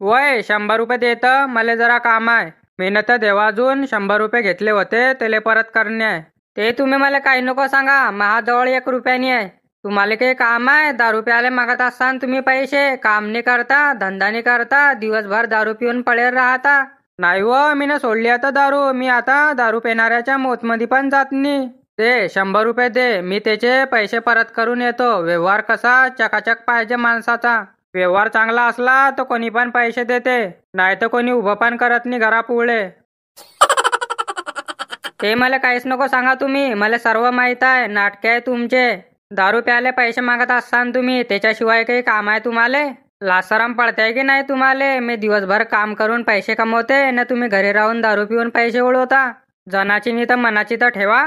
वय 100 रुपये देत, मला जरा काम आहे. मेहनत देवा अजून 100 रुपये घेतले होते त्याला परत करणे आहे. ते तुम्ही मला काही नको सांगा, माझ्याजवळ 1 रुपयानी आहे. तुम्हाला काही काम आहे? दारू प्यायला मागत असाल तुम्ही पैसे, काम नाही करता, धंदा नाही करता, दिवसभर दारू पिऊन पडेल राहता. नाही व, मी ना सोडली आता दारू. मी आता दारू पिणाऱ्याच्या मोतमध्ये पण जात नाही. दे 100 रुपये दे, मी त्याचे पैसे परत करून येतो. व्यवहार कसा चकाचक पाहिजे माणसाचा. व्यवहार चांगला असला तर कोणी पण पैसे देते, नाही तर कोणी उभं पण करत नाही घरापुढे. ते मला काहीच नको सांगा तुम्ही, मला सर्व माहित आहे. नाटके आहे तुमचे. दारू प्यायला पैसे मागत असाल तुम्ही, त्याच्याशिवाय काही काम आहे तुम्हाला? लासाराम पडताय की नाही तुम्हाला? मी दिवसभर काम करून पैसे कमवते ना, तुम्ही घरी राहून दारू पिऊन पैसे उडवता. जनाची नाही तर मनाची तर ठेवा.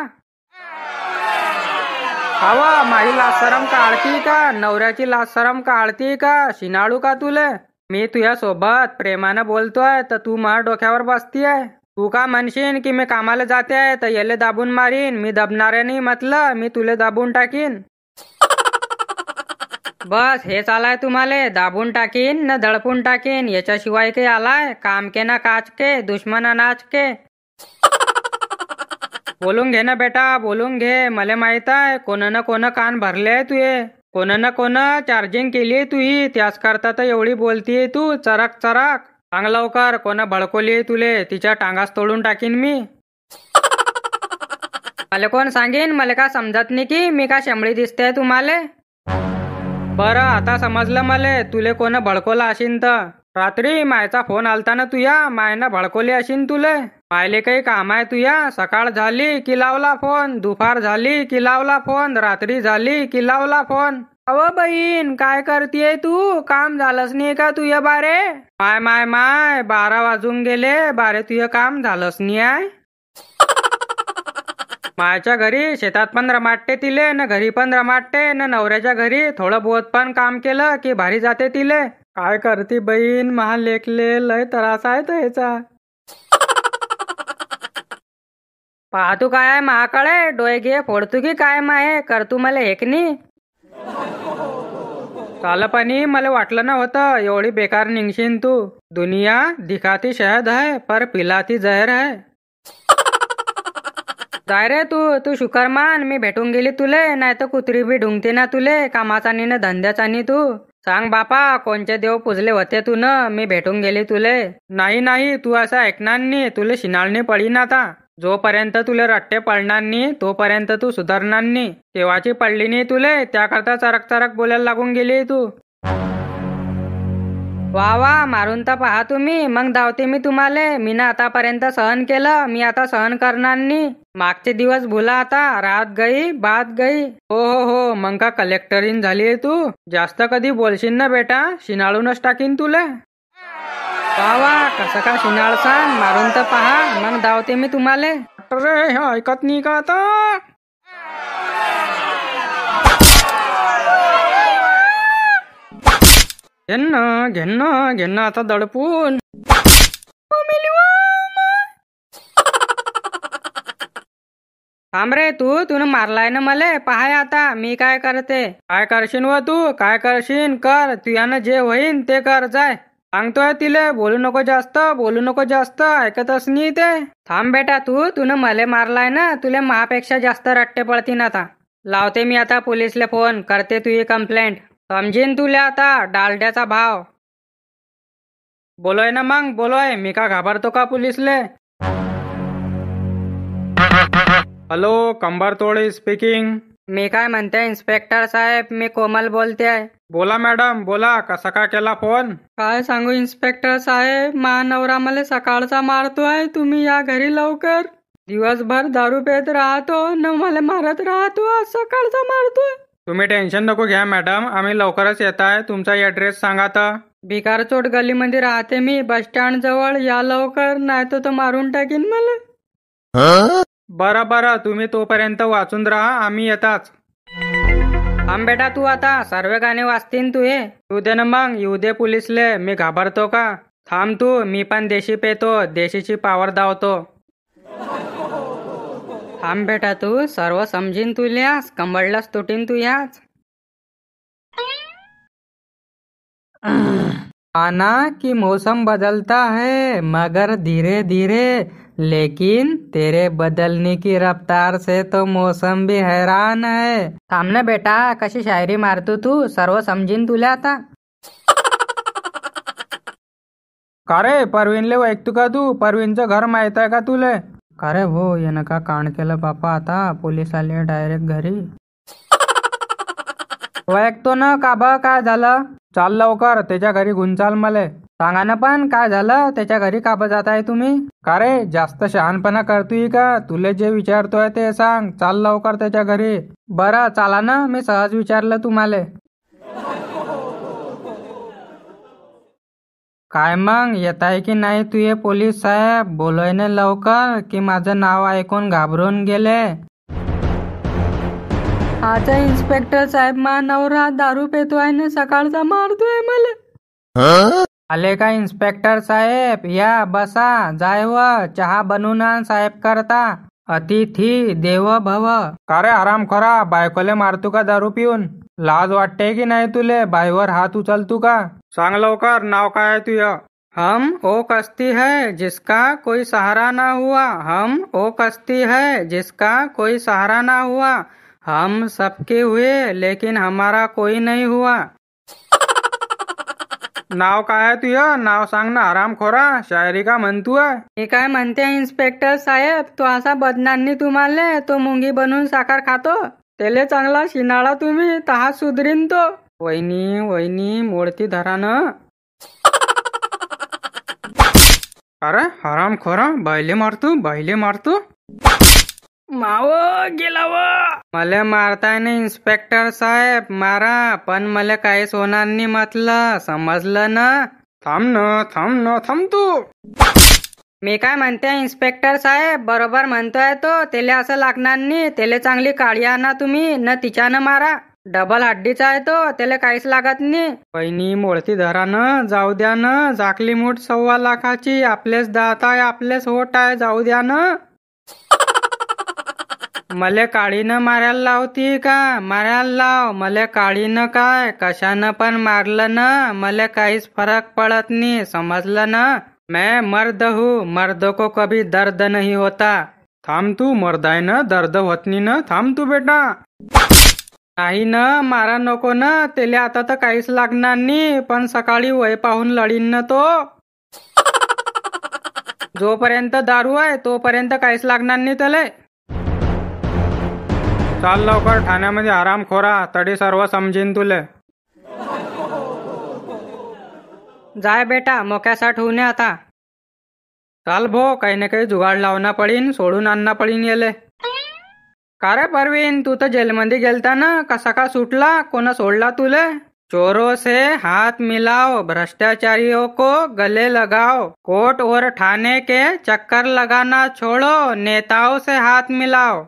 हवा माझी लासाराम काढती का? नवऱ्याची लासाराम काढती का? शिनाळू का तुले? मी तुझ्या सोबत प्रेमानं बोलतोय तर तू माझ्या डोक्यावर बसतीये. तू का म्हणशील की मी कामाला जाते तर याले दाबून मारीन. मी दबणारे नाही म्हटलं, मी तुले दाबून टाकीन. बस हेच आलाय तुम्हाला, दाबून टाकीन न दडपून टाकीन. याच्याशिवाय काही आलाय? काम के ना काच के, दुश्मन अनाज के. बोलून घे ना बेटा, बोलून घे. मला माहित आहे कोण ना कोण कान भरले तुये, कोण ना कोण चार्जिंग केली तुही. त्याच करता तर एवढी बोलतीये तू चरक चरक. सांग लवकर कोण भडकोली तुले, तिच्या टांगास तोडून टाकीन मी. मला कोण सांगेन? मला का समजत नाही की मी का शेंबडी दिसते तुम्हाला? बरं आता समजलं मला, तुले कोण भडकोला अशीन तर. रात्री मायचा फोन आलता ना तुया, मायनं भडकोली अशीन तुले. मायले काही काम आहे तुया? सकाळ झाली की लावला फोन, दुपार झाली की लावला फोन, रात्री झाली की लावला फोन. अव बहीण काय करतीये तू? काम झालंच नाही का तुया बारे? माय माय माय 12 वाजून गेले, बारे तुझं काम झालंच नाही आहे. मायच्या घरी शेतात पण रमाटते तिले, न घरी पण रमाटते, न नवऱ्याच्या घरी थोडं बहुत पण काम केलं की भारी जाते तिले. काय करती बहीण, महा लेकले लय त्रास आहे त्याचा. पाहतू काय आहे महाकडे, डोळे घे फोडतू की काय माहे, करतू मला हेकनी. कालपणी मला वाटलं नव्हतं एवढी बेकार निघशीन तू. दुनिया दिखाती शहद है पर पिलाती जहर है. जाय रे तू, तू शुकर मान मी भेटून गेली तुले, नाही तर कुत्री बी ढुंगते ना तुले. कामाचा नी न धंद्याचा नी तू. सांग बापा कोणचे देव पुजले होते तू न, मी भेटून गेली तुले. नाही नाही तू असं ऐकणार नाही, तुले शिनाळणी पडीन आता. जोपर्यंत तुले रट्टे पडणार नाही तोपर्यंत तू सुधारणार नाही. केव्हाची पडली नाही तुले, त्याकरता चरक चरक बोलायला लागून गेली तू. वा वा, मारून तर पहा तुम्ही, मग धावते मी तुम्हाला. मी ना आतापर्यंत सहन केलं, मी आता सहन करणार नाही. मागचे दिवस भुला आता, रात गई बात गई. हो मग का कलेक्टरीन झालीये तू? जास्त कधी बोलशील ना बेटा, शिनाळूनच टाकीन तुला. वा वा, कसं का शिनाळसान, मारून तर पहा मग धावते मी तुम्हाला. अरे हे ऐकत नाही का आता? घेणं आता दडपून. थांब रे तू मारलाय ना मला, पहाय आता मी काय करते. काय करशील व तू, काय करशील कर. तुझ्यानं जे होईन ते कर, जाय. सांगतोय तिले बोलू नको जास्त, बोलू नको जास्त, ऐकतच नाही ते. थांब बेटा तू मले मारलाय ना, तुले महापेक्षा जास्त रट्टे पडतीन आता. लावते मी आता पोलिसले फोन, करते तुझी कंप्लेंट. समजीन तुला आता डालड्याचा भाव. बोलोय ना मग बोलोय, मी का घाबरतो का पोलिसले? हॅलो, कंबर तोडे स्पीकिंग. मी काय म्हणते इन्स्पेक्टर साहेब, मी कोमल बोलते आहे. बोला मॅडम बोला, कसा का केला फोन? काय सांगू इन्स्पेक्टर साहेब, नवरा मला सकाळचा मारतोय. तुम्ही या घरी लवकर. दिवसभर दारू पेत राहतो न मला मारत राहतो, सकाळचा मारतोय. तुम्ही टेन्शन नको घ्या मॅडम, आम्ही लवकरच येत आहे. तुमचा ऍड्रेस सांगा तर. भिकार चोट गलीमध्ये राहते मी, बस स्टँड जवळ. या लवकर, नाही तर मारून टाकीन मला. बरं तुम्ही तोपर्यंत वाचून राहा, आम्ही येताच. थांब बेटा तू आता, सर्व गाणे वाचतीन तू. हे तू दे ना मग, येऊ दे पोलिसले, मी घाबरतो का? थांब तू, मी पण देशी पेतो, देशीची पावर धावतो. थांब बेटा तू, सर्व समजीन तुल्यास, कंबळलाच तुटीन तू याच. माना कि मौसम बदलता है मगर धीरे धीरे, लेकिन तेरे बदलने की रफ्तार से तो मौसम भी हैरान है. थांब ना बेटा, कशी शायरी मारतो तू, सर्व समजीन तुला आता. का रे परवीनले ऐकतो का तू? परवीनचं घर माहित आहे का तुले? का रे हो, यानं का कांड केलं बापा, आता पोलीस आले डायरेक्ट घरी. ऐकतो ना का बा, काय झालं? चाल लवकर त्याच्या घरी घेऊन चाल मले. सांगा ना पण काय झालं, त्याच्या घरी का जात आहे तुम्ही? का रे जास्त शहाणपणा करतोय का? तुले जे विचारतोय ते सांग, चाल लवकर त्याच्या घरी. बरं चाला ना, मी सहज विचारलं तुम्हाला. काय मग येत आहे की नाही तुये पोलीस साहेब? बोलवणे लवकर की माझं नाव ऐकून घाबरून गेले. आता इन्स्पेक्टर साहेब, मा नवरा दारू पेतोय ना, सकाळचा मारतोय मला. आले का इन्स्पेक्टर साहेब? या बसा, जाय व चहा बनवून आण साहेब करता. अतिथी देव भव. का रे आराम खरा, बायकोले मारतो का दारू पिऊन? लाज वाटते की नाही तुले? बाईवर हात उचलतू का? सांग लवकर, नाव काय आहे तुझं? हम ओ कश्ती है जिसका कोई सहारा ना हुआ. हम ओ कश्ती है जिसका कोई सहारा ना हुआ. हम सबके हुए लेकिन हमारा कोई नहीं हुआ. नाव काय आहे तुझं? नाव सांग ना हरामखोरा, शायरी का म्हणतोय? हे काय म्हणते इन्स्पेक्टर साहेब, तो असा बदनांनी तुम्हाला, तो मुंगी बनून साखर खातो. त्याले चांगला शिनाळा तुम्ही, तहा सुधरीन तो. वहिनी वहिनी मोडती धरानं. अरे हरामखोरा, बायले मारतो बायले मारतो. माव गेला व. मला मारताय ना इन्स्पेक्टर साहेब, मारा, पण मला काहीच होणार नाही म्हटलं, समजलं ना? थांब ना थांब तू. मी काय म्हणते इन्स्पेक्टर साहेब, बरोबर म्हणतोय तो, त्याला असं लागणार नाही. त्याला चांगली काळी आणा तुम्ही, न तिच्यानं मारा. डबल हड्डीचा आहे तो, त्याला काहीच लागत नाही. बहिणी मोडती धरानं, जाऊ द्या न. जाकली मूठ 1.25 लाखाची, आपलेच दात आहे आपलेच होट आहे, जाऊ द्या न. मले काळीनं मारायला लावती का? मारायला लाव, मले काळीनं काय कशानं पण मारलं ना, मला काहीच फरक पडत नाही, समजलं ना? मैं मर्द हूँ, मर्द को कभी दर्द नहीं होता. थांब तू, मर्द आहे ना, दर्द होत नाही ना, थांब तू बेटा. नाही ना, मारा नको ना, त्याला आता तर काहीच लागणार नाही, पण सकाळी वय पाहून लढीन ना तो. जोपर्यंत दारू आहे तोपर्यंत काहीच लागणार नाही त्याला. चाल लवकर ठाण्यामध्ये आरामखोरा, तडी सर्व समजीन तुले. जाय बेटा, मोक्यासाठी होऊन आता. चाल भो, काही ना काही जुगाड लावना पडीन, सोडून आणना पडीन येले. का रे परवीन, तू तर जेलमध्ये गेलता ना, कसा का सुटला? कोण सोडला तुले? चोरों से हाथ मिलाओ, भ्रष्टाचारियों को गले लगाओ, कोर्ट और थाने के चक्कर लगाना छोड़ो, नेताओं से हाथ मिलाओ.